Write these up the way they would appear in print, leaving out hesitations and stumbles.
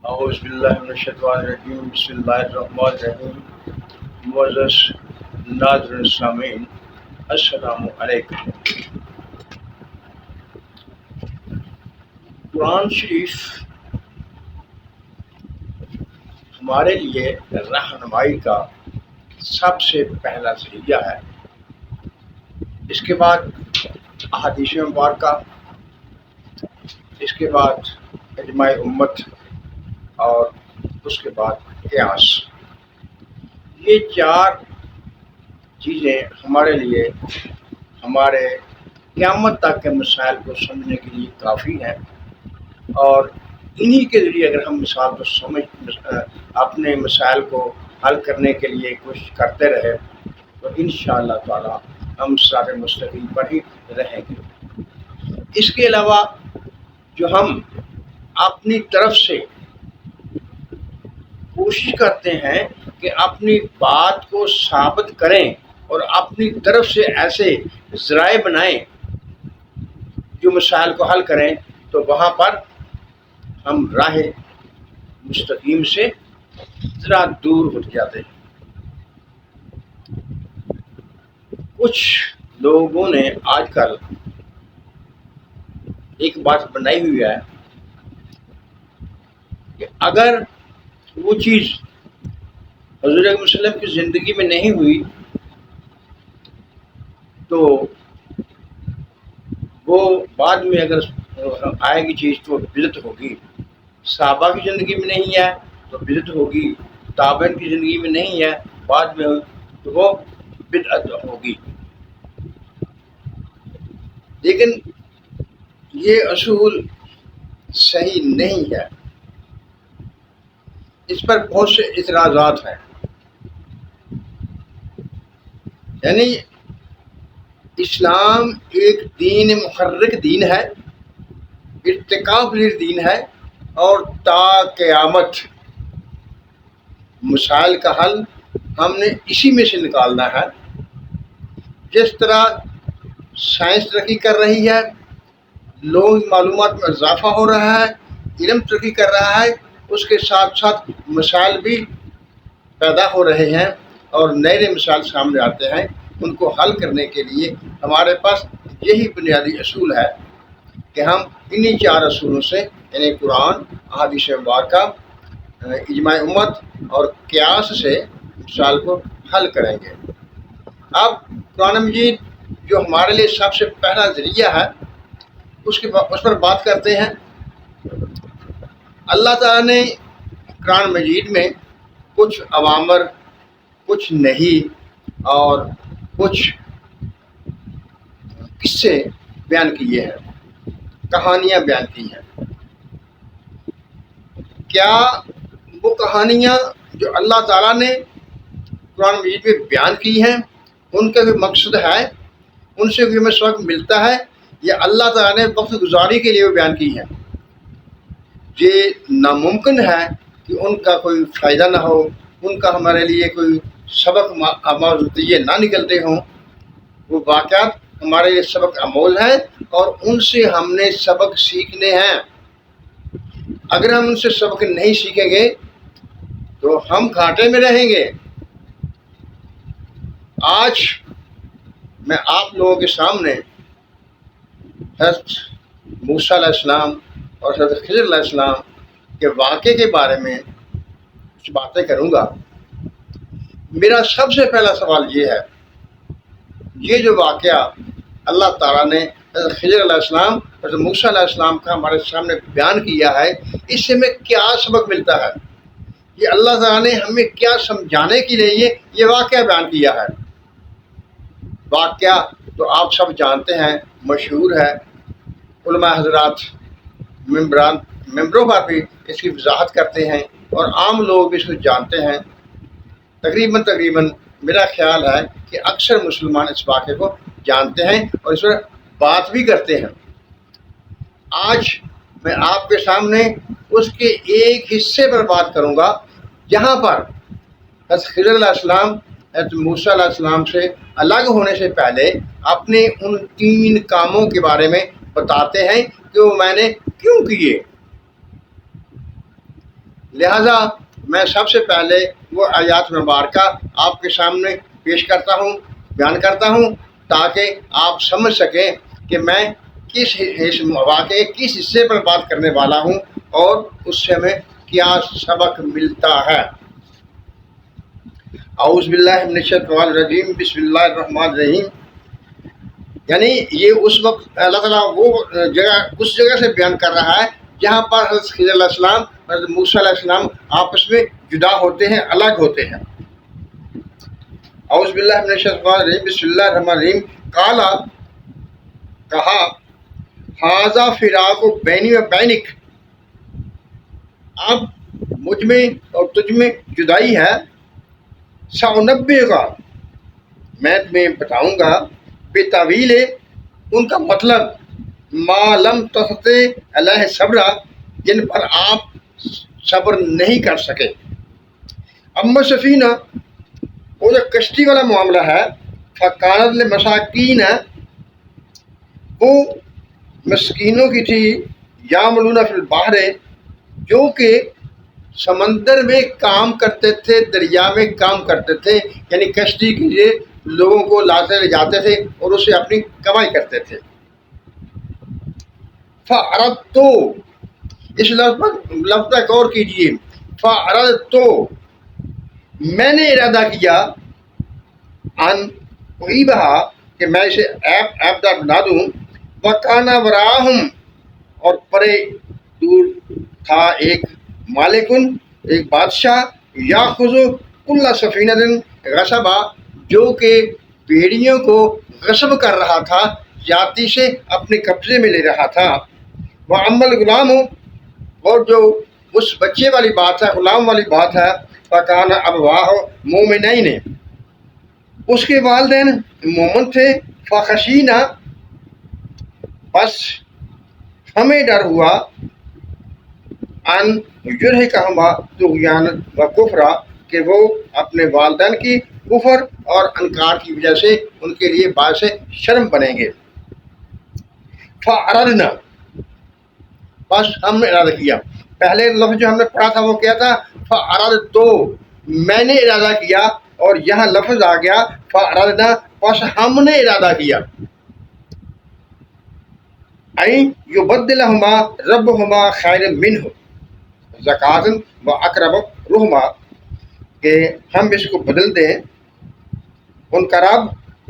اعوذ باللہ من الشیطان الرجیم، بسم اللہ الرحمن الرحیم۔ معزز ناظرین سامعین، السلام علیکم۔ قرآن شریف ہمارے لیے رہنمائی کا سب سے پہلا ذریعہ ہے۔ اس کے بعد احادیث مبارکہ، اس کے بعد اجماع امت، اور اس کے بعد قیاس۔ یہ چار چیزیں ہمارے لیے ہمارے قیامت تک کے مسائل کو سمجھنے کے لیے کافی ہیں، اور انہی کے ذریعے اگر ہم مثال کو اپنے مسائل کو حل کرنے کے لیے کوشش کرتے رہے تو انشاءاللہ تعالی ہم صراط مستقیم پر ہی رہیں گے۔ اس کے علاوہ جو ہم اپنی طرف سے کوشش کرتے ہیں کہ اپنی بات کو ثابت کریں اور اپنی طرف سے ایسے ذرائع بنائیں جو مسائل کو حل کریں، تو وہاں پر ہم راہ مستقیم سے ذرا دور ہٹ جاتے ہیں۔ کچھ لوگوں نے آج کل ایک بات بنائی ہوئی ہے کہ اگر وہ چیز حضور اکرم صلی اللہ علیہ وسلم کی زندگی میں نہیں ہوئی تو وہ بعد میں اگر آئے گی چیز تو بدعت ہوگی۔ صحابہ کی زندگی میں نہیں ہے تو بدعت ہوگی، تابعین کی زندگی میں نہیں ہے بعد میں تو وہ بدعت ہوگی۔ لیکن یہ اصول صحیح نہیں ہے، اس پر بہت سے اعتراضات ہیں۔ یعنی اسلام ایک دین محرک دین ہے، ارتقا پذیر دین ہے، اور تا قیامت مسائل کا حل ہم نے اسی میں سے نکالنا ہے۔ جس طرح سائنس ترقی کر رہی ہے، لوگ معلومات میں اضافہ ہو رہا ہے، علم ترقی کر رہا ہے، اس کے ساتھ ساتھ مسائل بھی پیدا ہو رہے ہیں اور نئے نئے مسائل سامنے آتے ہیں۔ ان کو حل کرنے کے لیے ہمارے پاس یہی بنیادی اصول ہے کہ ہم انہی چار اصولوں سے، یعنی قرآن، احادیث مبارکہ، اجماع امت اور قیاس سے مسائل کو حل کریں گے۔ اب قرآن مجید جو ہمارے لیے سب سے پہلا ذریعہ ہے اس پر بات کرتے ہیں۔ اللہ تعالیٰ نے قرآن مجید میں کچھ اوامر، کچھ نہیں اور کچھ قصے بیان کیے ہیں، کہانیاں بیان کی ہیں۔ کیا وہ کہانیاں جو اللہ تعالیٰ نے قرآن مجید میں بیان کی ہیں ان کا کوئی مقصد ہے، ان سے کوئی ہمیں سبق ملتا ہے، یا اللہ تعالیٰ نے وقت گزاری کے لیے وہ بیان کی ہیں؟ یہ ناممکن ہے کہ ان کا کوئی فائدہ نہ ہو، ان کا ہمارے لیے کوئی سبق نتیجے نہ نکلتے ہوں۔ وہ واقعات ہمارے لیے سبق امول ہیں اور ان سے ہم نے سبق سیکھنے ہیں۔ اگر ہم ان سے سبق نہیں سیکھیں گے تو ہم گھاٹے میں رہیں گے۔ آج میں آپ لوگوں کے سامنے حضرت موسیٰ علیہ السلام اور حضرت خضر علیہ السلام کے واقعے کے بارے میں کچھ باتیں کروں گا۔ میرا سب سے پہلا سوال یہ ہے، یہ جو واقعہ اللہ تعالیٰ نے حضرت خضر علیہ السلام اور حضرت موسیٰ علیہ السلام کا ہمارے سامنے بیان کیا ہے، اس سے ہمیں کیا سبق ملتا ہے؟ یہ اللہ تعالیٰ نے ہمیں کیا سمجھانے کے لیے یہ واقعہ بیان کیا ہے؟ واقعہ تو آپ سب جانتے ہیں، مشہور ہے، علماء حضرات ممبروں پر بھی اس کی وضاحت کرتے ہیں اور عام لوگ بھی اس کو جانتے ہیں۔ تقریباً میرا خیال ہے کہ اکثر مسلمان اس واقعے کو جانتے ہیں اور اس پر بات بھی کرتے ہیں۔ آج میں آپ کے سامنے اس کے ایک حصے پر بات کروں گا جہاں پر حضرت خضر علیہ السلام حضرت موسیٰ علیہ السلام سے الگ ہونے سے پہلے اپنے ان 3 کاموں کے بارے میں بتاتے ہیں کہ وہ میں نے کیوں کیے۔ لہذا میں سب سے پہلے وہ آیات مبارکہ آپ کے سامنے پیش کرتا ہوں، بیان کرتا ہوں، تاکہ آپ سمجھ سکیں کہ میں کس واقعے کس حصے پر بات کرنے والا ہوں اور اس سے ہمیں کیا سبق ملتا ہے۔ اعوذ باللہ من الشیطان الرجیم، بسم اللہ الرحمن الرحیم۔ یعنی یہ اس وقت اللہ تعالیٰ اس جگہ سے بیان کر رہا ہے جہاں پر حضرت خضر علیہ السلام حضرت موسیٰ علیہ السلام آپس میں جدا ہوتے ہیں، الگ ہوتے ہیں۔ اعوذ باللہ من الشیطان الرجیم، بسم اللہ الرحمن الرحیم۔ قالا، کہا، ھذا فراق بینی و بینک، اب مجھ میں اور تجھ میں جدائی ہے۔ سأنبئک، میں تمہیں بتاؤں گا، بتاویل، ان کا مطلب، ما لم تستطع علیہ صبر، جن پر آپ صبر نہیں کر سکے۔ اما سفینہ، وہ جو کشتی والا معاملہ ہے، فکانت لمساکین، وہ مسکینوں کی تھی، یعملون فی البحر، جو کہ سمندر میں کام کرتے تھے، دریا میں کام کرتے تھے، یعنی کشتی کے لیے لوگوں کو لاتے لے جاتے تھے اور اسے اپنی کمائی کرتے تھے۔ فَأَرَدْتُ، اس لفظ پر غور کیجیے، فَأَرَدْتُ، میں نے ارادہ کیا، ان اُعِیبہا، کہ میں اسے عیب دار بنا دوں، وَكَانَ وَرَاءَهُمْ، اور پرے دور تھا ایک مالکن، ایک بادشاہ، یاخذ کل سفینۃ غصبا، جو کہ بیڑیوں کو غصب کر رہا تھا، جاتی سے اپنے قبضے میں لے رہا تھا۔ وَأَمَّا الْغُلَامُ، اور جو اس بچے والی بات ہے، غلام والی بات ہے، فَكَانَ أَبَوَاهُ مُؤْمِنَيْنِ، اس کے والدین مومن تھے، فَخَشِينَا، بس ہمیں ڈر ہوا، ان یرہقہما طغیانا و کفرا، کہ وہ اپنے والدین کی کفر اور انکار کی وجہ سے ان کے لیے باعث شرم بنیں گے۔ فَأَرَدْنَا، بس ہم نے ارادہ کیا۔ پہلے لفظ جو ہم نے پڑھا تھا وہ کیا تھا؟ فَأَرَدْتُ، میں نے ارادہ کیا، اور یہاں لفظ آ گیا فَأَرَدْنَا، بس ہم نے ارادہ کیا، این یبدلہما ربہما خیر منہ زکاۃ و اقرب رحما، کہ ہم اس کو بدل دیں، ان کا رب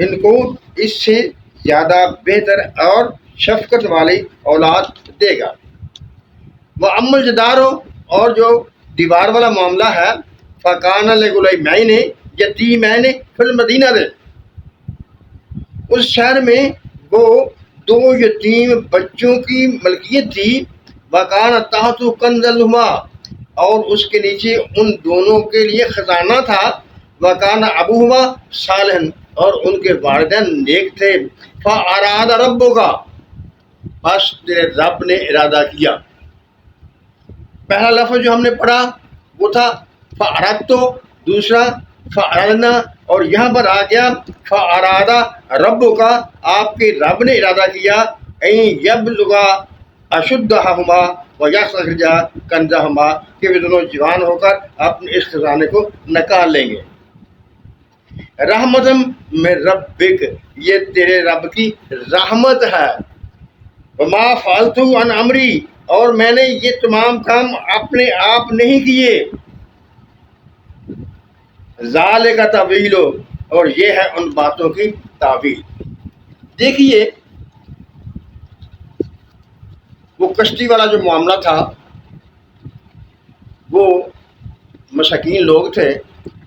ان کو اس سے زیادہ بہتر اور شفقت والی اولاد دے گا۔ وہ امل جدارو، اور جو دیوار والا معاملہ ہے، فکان لغلیمین یتیمین فی المدینہ، اس شہر میں وہ دو یتیم بچوں کی ملکیت تھی، وکان تحت کنز لہما، اور اس کے نیچے ان دونوں کے لیے خزانہ تھا، وکان ابوہما صالحا، اور ان کے والدین نیک تھے، فاراد ربک، بس تیرے رب نے ارادہ کیا۔ پہلا لفظ جو ہم نے پڑھا وہ تھا فاردت، دوسرا فاردنا، اور یہاں پر آ گیا فارادہ ربک، آپ کے رب نے ارادہ کیا، این یبلغا اشدہما ویستخرجا کنزہما، کہ وہ دونوں جوان ہو کر اپنے اس خزانے کو نکال لیں گے۔ رحمتم من ربک، یہ تیرے رب کی رحمت ہے۔ وما فعلت عن امری، اور میں نے یہ تمام کام اپنے آپ نہیں کیے۔ ذالک تاویل، اور یہ ہے ان باتوں کی تعویل۔ دیکھیے وہ کشتی والا جو معاملہ تھا، وہ مساکین لوگ تھے،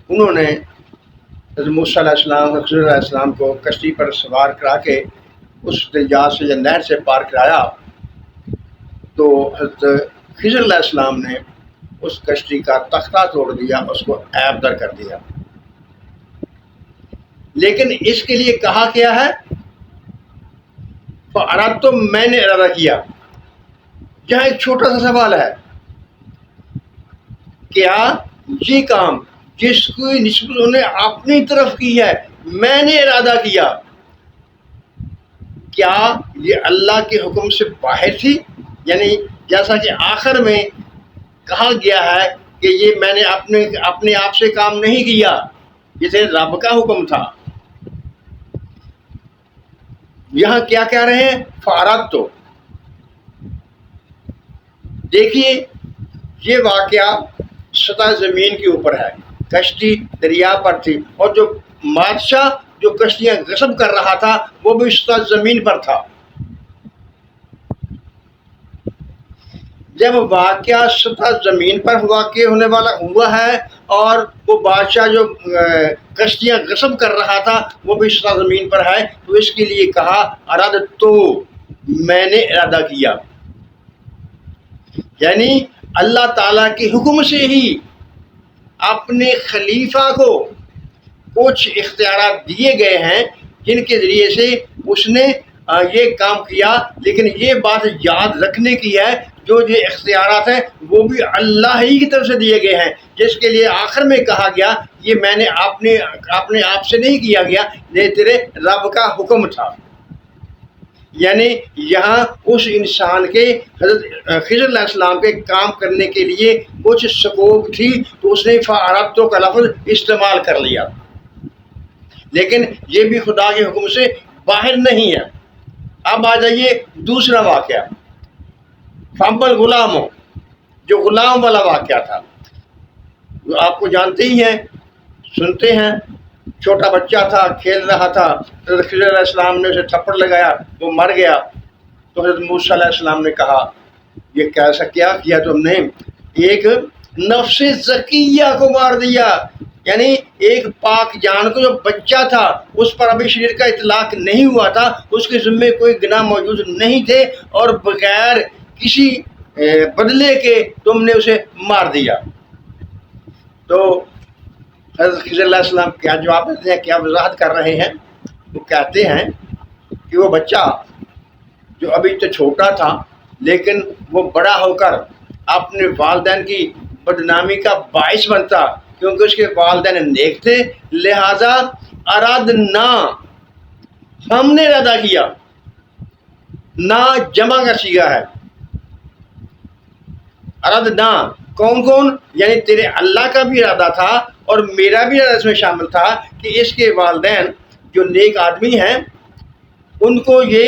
انہوں نے حضرت موسیٰ علیہ السلام خضر علیہ السلام کو کشتی پر سوار کرا کے اس دریا سے یا نہر سے پار کرایا، تو حضرت خضر علیہ السلام نے اس کشتی کا تختہ توڑ دیا، اس کو عیب در کر دیا۔ لیکن اس کے لیے کہا کیا ہے؟ فَأَرَدْتُ، میں نے ارادہ کیا۔ یہاں ایک چھوٹا سا سوال ہے، کیا یہ کام جس کی نسبت انہوں نے اپنی طرف کی ہے، میں نے ارادہ کیا، کیا یہ اللہ کے حکم سے باہر تھی؟ یعنی جیسا کہ آخر میں کہا گیا ہے کہ یہ میں نے اپنے آپ سے کام نہیں کیا، جسے رب کا حکم تھا۔ یہاں کیا کہہ رہے ہیں؟ فارات تو دیکھیے، یہ واقعہ سطح زمین کے اوپر ہے، کشتی دریا پر تھی، اور جو بادشاہ جو کشتیاں غصب کر رہا تھا وہ بھی سطح زمین پر تھا۔ جب واقعہ سطح زمین پر واقع ہونے والا ہوا ہے اور وہ بادشاہ جو کشتیاں غصب کر رہا تھا وہ بھی سطح زمین پر ہے، تو اس کے لیے کہا ارادت تو، میں نے ارادہ کیا، یعنی اللہ تعالیٰ کے حکم سے ہی اپنے خلیفہ کو کچھ اختیارات دیے گئے ہیں جن کے ذریعے سے اس نے یہ کام کیا۔ لیکن یہ بات یاد رکھنے کی ہے، جو یہ اختیارات ہیں وہ بھی اللہ ہی کی طرف سے دیے گئے ہیں، جس کے لیے آخر میں کہا گیا یہ میں نے اپنے آپ سے نہیں کیا گیا، یہ تیرے رب کا حکم تھا۔ یعنی یہاں اس انسان کے حضرت خضر علیہ السلام کے کام کرنے کے لیے کچھ سکوب تھی، تو اس نے فَأَرَدْتُ کا لفظ استعمال کر لیا، لیکن یہ بھی خدا کے حکم سے باہر نہیں ہے۔ اب آ جائیے دوسرا واقعہ، فَأَمَّا الْغُلَامُ، جو غلام والا واقعہ تھا، جو آپ کو جانتے ہی ہیں، سنتے ہیں، چھوٹا بچہ تھا، کھیل رہا تھا، حضرت خضر علیہ السلام نے اسے تھپڑ لگایا، وہ مر گیا۔ تو حضرت موسیٰ علیہ السلام نے کہا یہ کیسا کیا کیا تم نے؟ ایک نفس زکیہ کو مار دیا، یعنی ایک پاک جان کو جو بچہ تھا، اس پر ابھی شریر کا اطلاق نہیں ہوا تھا، اس کے ذمے کوئی گناہ موجود نہیں تھے، اور بغیر کسی بدلے کے تم نے اسے مار دیا۔ تو حضرت خضر علیہ السلام کیا جواب دیتے ہیں، کیا وضاحت کر رہے ہیں؟ وہ کہتے ہیں کہ وہ بچہ جو ابھی تو چھوٹا تھا، لیکن وہ بڑا ہو کر اپنے والدین کی بدنامی کا باعث بنتا، کیونکہ اس کے والدین نیک تھے، لہذا ارادنا، ہم نے ارادہ کیا، نا جمع کا صیغہ ہے، ارادنا کون کون؟ یعنی تیرے اللہ کا بھی ارادہ تھا اور میرا بھی ارادہ اس میں شامل تھا کہ اس کے والدین جو نیک آدمی ہیں ان کو یہ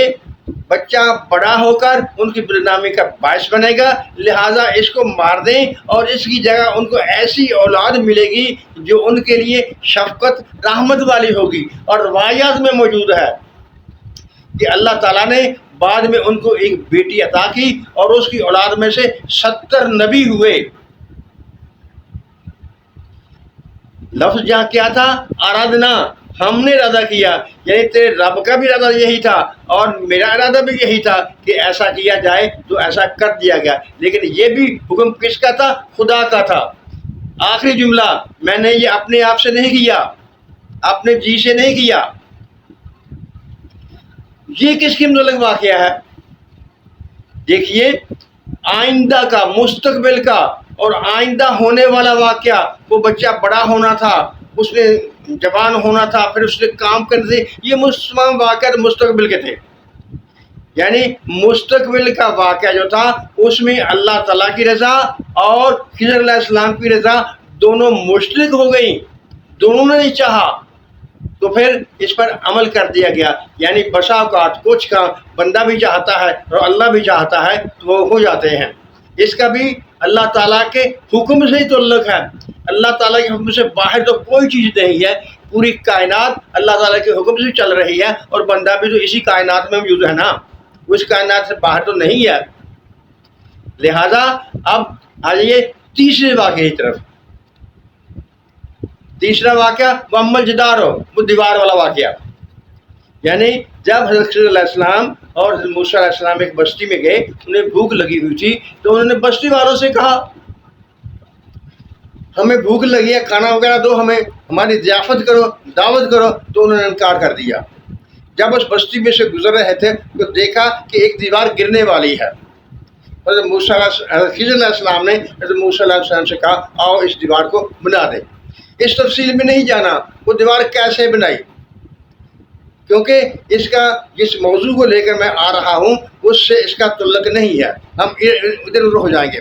بچہ بڑا ہو کر ان کی بدنامی کا باعث بنے گا، لہٰذا اس کو مار دیں اور اس کی جگہ ان کو ایسی اولاد ملے گی جو ان کے لیے شفقت رحمت والی ہوگی۔ اور روایات میں موجود ہے کہ اللہ تعالیٰ نے بعد میں ان کو ایک بیٹی عطا کی اور اس کی اولاد میں سے 70 نبی ہوئے۔ لفظ جہاں کیا تھا؟ ارادنا، ہم نے ارادہ کیا، یعنی تیرے رب کا بھی ارادہ یہی تھا اور میرا ارادہ بھی یہی تھا کہ ایسا کیا جائے، تو ایسا کر دیا گیا۔ لیکن یہ بھی حکم کس کا تھا؟ خدا کا تھا۔ آخری جملہ، میں نے یہ اپنے آپ سے نہیں کیا، اپنے جی سے نہیں کیا۔ یہ کس کے متعلق واقعہ ہے؟ دیکھیے، آئندہ کا، مستقبل کا اور آئندہ ہونے والا واقعہ۔ وہ بچہ بڑا ہونا تھا، اس نے جوان ہونا تھا، پھر اس نے کام کرنے تھے، یہ تمام واقعات مستقبل کے تھے۔ یعنی مستقبل کا واقعہ جو تھا اس میں اللہ تعالیٰ کی رضا اور خضر علیہ السلام کی رضا دونوں مشترک ہو گئیں، دونوں نے چاہا، تو پھر اس پر عمل کر دیا گیا۔ یعنی بسا اوقات کچھ کام بندہ بھی چاہتا ہے اور اللہ بھی چاہتا ہے تو وہ ہو جاتے ہیں۔ اس کا بھی اللہ تعالیٰ کے حکم سے ہی تعلق ہے۔ اللہ تعالیٰ کے حکم سے باہر تو کوئی چیز نہیں ہے، پوری کائنات اللہ تعالیٰ کے حکم سے چل رہی ہے، اور بندہ بھی تو اسی کائنات میں موجود ہے نا، اس کائنات سے باہر تو نہیں ہے۔ لہذا اب آئیے تیسرے واقعے کی طرف۔ تیسرا واقعہ وَأَمَّا الْجِدَارُ، وہ دیوار والا واقعہ۔ یعنی جب حضرت خضر علیہ السلام اور حضرت موسیٰ علیہ السلام ایک بستی میں گئے، انہیں بھوک لگی ہوئی تھی، تو انہوں نے بستی والوں سے کہا ہمیں بھوک لگی ہے، کھانا وغیرہ دو، ہمیں ہماری ضیافت کرو، دعوت کرو۔ تو انہوں نے انکار کر دیا۔ جب اس بستی میں سے گزر رہے تھے تو دیکھا کہ ایک دیوار گرنے والی ہے۔ حضرت خضر علیہ السلام نے حضرت موسیٰ علیہ السلام سے کہا آؤ اس دیوار کو بنا دیں۔ اس تفصیل میں نہیں جانا وہ دیوار کیسے بنائی، کیونکہ اس کا جس موضوع کو لے کر میں آ رہا ہوں اس سے اس کا تعلق نہیں ہے، ہم ادھر ادھر ہو جائیں گے۔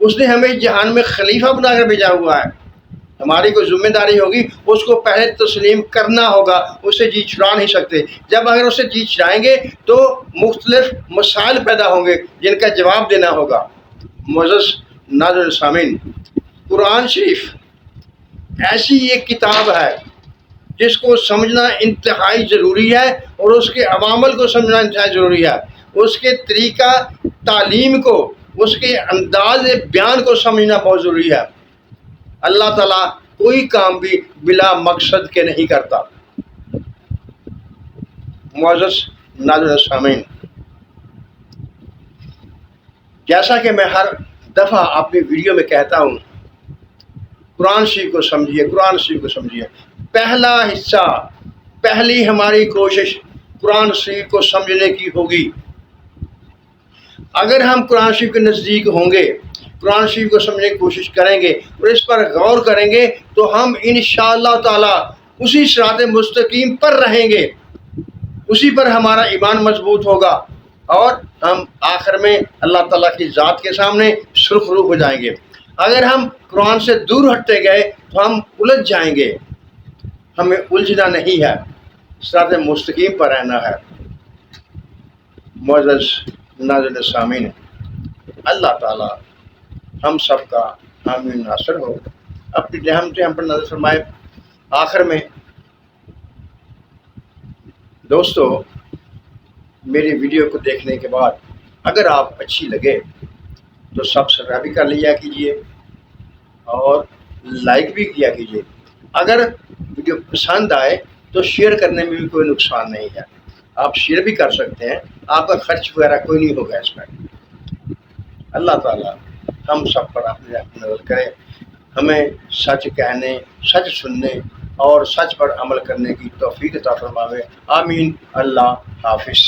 اس نے ہمیں جہان میں خلیفہ بنا کر بھیجا ہوا ہے. ہماری کوئی ذمہ داری ہوگی اس کو پہلے تسلیم کرنا ہوگا. اس سے جی چھڑا نہیں سکتے. جب اگر اسے جی چھڑائیں گے تو مختلف مسائل پیدا ہوں گے جن کا جواب دینا ہوگا. معزز ناظرین سامعین، قرآن شریف ایسی ایک کتاب ہے جس کو سمجھنا انتہائی ضروری ہے، اور اس کے عوامل کو سمجھنا انتہائی ضروری ہے. اس کے طریقہ تعلیم کو، اس کے انداز بیان کو سمجھنا بہت ضروری ہے. اللہ تعالیٰ کوئی کام بھی بلا مقصد کے نہیں کرتا. معزز ناظرین سامعین، جیسا کہ میں ہر دفعہ اپنی ویڈیو میں کہتا ہوں، قرآن شریف کو سمجھیے، قرآن شریف کو سمجھیے. پہلا حصہ، پہلی ہماری کوشش قرآن شریف کو سمجھنے کی ہوگی. اگر ہم قرآن شریف کے نزدیک ہوں گے، قرآن شریف کو سمجھنے کی کوشش کریں گے اور اس پر غور کریں گے تو ہم انشاءاللہ تعالی اسی صراط مستقیم پر رہیں گے، اسی پر ہمارا ایمان مضبوط ہوگا، اور ہم آخر میں اللہ تعالیٰ کی ذات کے سامنے سرخرو ہو جائیں گے. اگر ہم قرآن سے دور ہٹتے گئے تو ہم الجھ جائیں گے. ہمیں الجھنا نہیں ہے، صراط مستقیم پر رہنا ہے. معزز ناظرین سامعین، اللہ تعالیٰ ہم سب کا حامی ناصر ہو، اپنی رحمت ہم پر نظر فرمائے. آخر میں دوستو، میری ویڈیو کو دیکھنے کے بعد اگر آپ اچھی لگے تو سبسکرائب بھی کر لیا کیجیے اور لائک بھی کیا کیجیے. اگر ویڈیو پسند آئے تو شیئر کرنے میں بھی کوئی نقصان نہیں ہے. آپ شیئر بھی کر سکتے ہیں، آپ کا خرچ وغیرہ کوئی نہیں ہوگا اس میں. اللہ تعالیٰ ہم سب پر اپنے نظر کرے، ہمیں سچ کہنے، سچ سننے اور سچ پر عمل کرنے کی توفیق عطا فرماوے. آمین. اللہ حافظ.